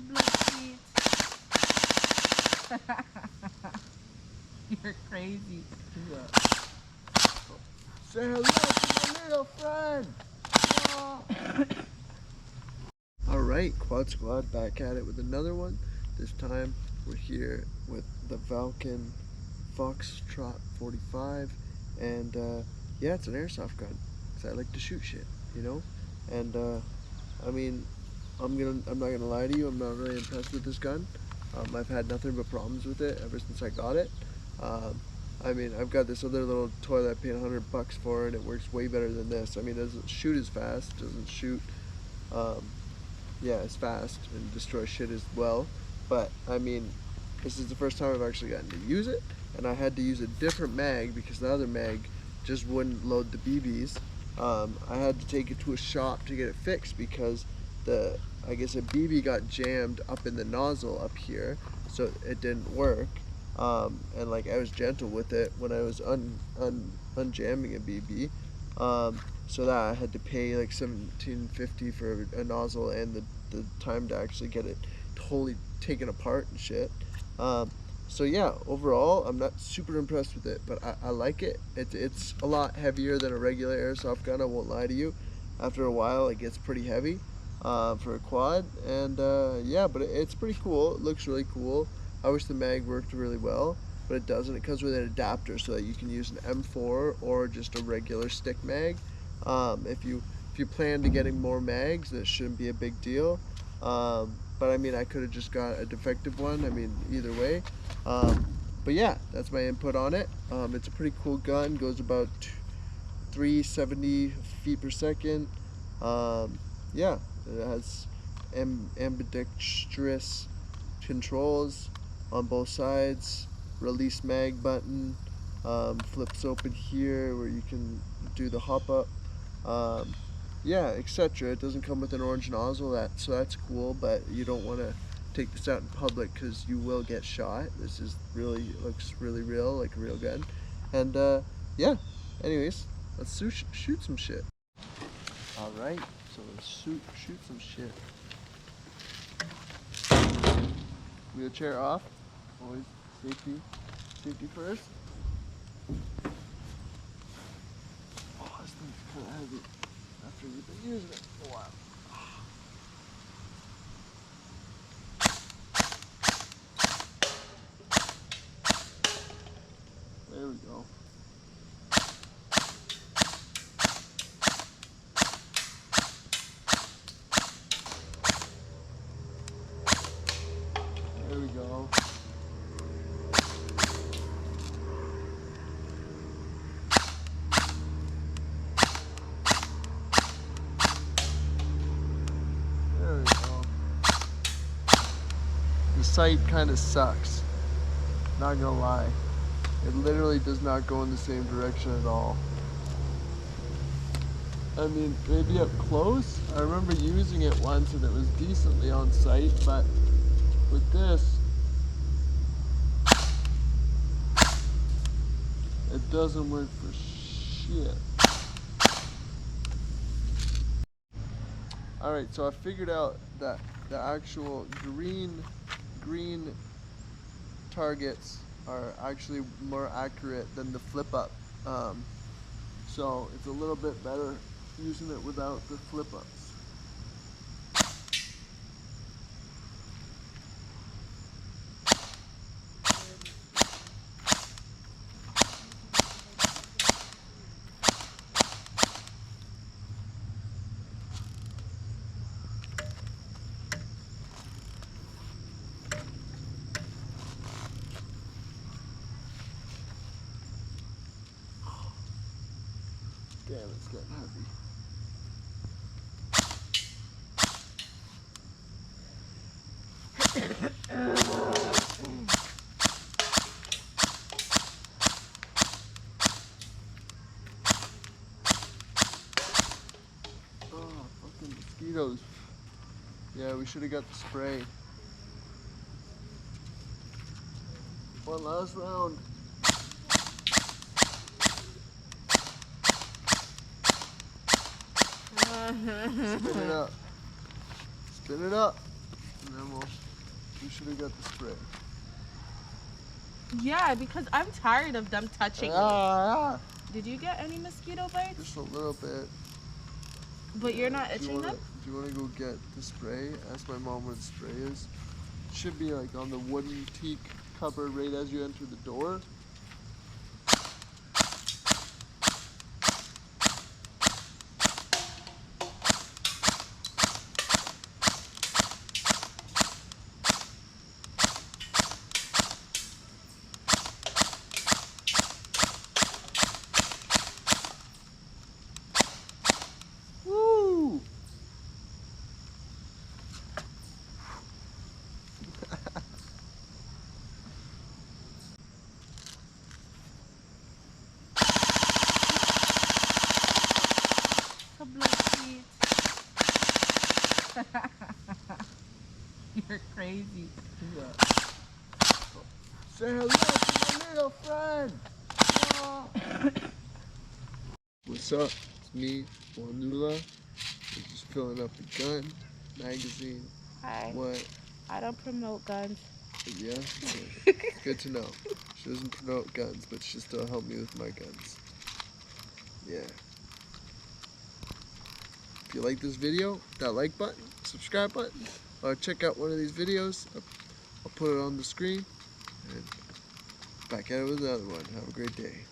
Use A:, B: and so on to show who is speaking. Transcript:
A: blood sweet. You're crazy.
B: Yeah. Say hello to my little friend. Oh. Alright, Quad Squad back at it with another one. This time we're here with the Valken Foxtrot45, and yeah, it's an airsoft gun because I like to shoot shit, you know. And I mean, I'm not gonna lie to you, I'm not really impressed with this gun. I've had nothing but problems with it ever since I got it. I mean, I've got this other little toy that I paid $100 for, and it works way better than this. I mean, it doesn't shoot as fast, doesn't shoot yeah, as fast and destroy shit as well. But I mean, this is the first time I've actually gotten to use it, and I had to use a different mag because the other mag just wouldn't load the BBs. I had to take it to a shop to get it fixed because I guess a BB got jammed up in the nozzle up here, so it didn't work. And like I was gentle with it when I was unjamming a BB. So that I had to pay like $17.50 for a nozzle and the time to actually get it totally taken apart and shit. So yeah, overall I'm not super impressed with it, but I like it. It's a lot heavier than a regular airsoft gun, I won't lie to you. After a while it gets pretty heavy for a quad, and yeah, but it's pretty cool. It looks really cool. I wish the mag worked really well, but it doesn't. It comes with an adapter so that you can use an M4 or just a regular stick mag. If you plan to getting more mags, that shouldn't be a big deal. But I mean, I could have just got a defective one. I mean, either way. But yeah, that's my input on it. It's a pretty cool gun. Goes about 370 feet per second. Yeah, it has ambidextrous controls on both sides. Release mag button. Flips open here where you can do the hop up. Yeah, etc. It doesn't come with an orange nozzle, so that's cool, but you don't want to take this out in public because you will get shot. This is really, looks really real, like a real gun. And yeah, anyways, let's shoot some shit. Alright, so let's shoot some shit. Wheelchair off, always safety first. Oh, this thing's kind of heavy after you've been using it for a while. There we go. There we go. There we go. The sight kind of sucks. Not gonna lie. It literally does not go in the same direction at all. I mean, maybe up close. I remember using it once and it was decently on sight, but with this, it doesn't work for shit. Alright, so I figured out that the actual green targets are actually more accurate than the flip up. So it's a little bit better using it without the flip ups. Damn, it's getting heavy. Oh, fucking mosquitoes. Yeah, we should have got the spray. One last round. Spin it up. Spin it up. and then we should have got the spray.
A: Yeah, because I'm tired of them touching me. Did you get any mosquito bites?
B: Just a little bit.
A: But you're not itching them?
B: Do you want to go get the spray? Ask my mom what the spray is. It should be like on the wooden teak cupboard right as you enter the door. Woo!
A: You're crazy.
B: Yeah. Say hello to my little friend. Oh. What's up? It's me, Juanula. We're just filling up the gun magazine.
A: Hi.
B: What?
A: I don't promote guns.
B: Yeah? Okay. Good to know. She doesn't promote guns, but she still helped me with my guns. Yeah. If you like this video, hit that like button, subscribe button, or check out one of these videos. I'll put it on the screen. And back at it with another one. Have a great day.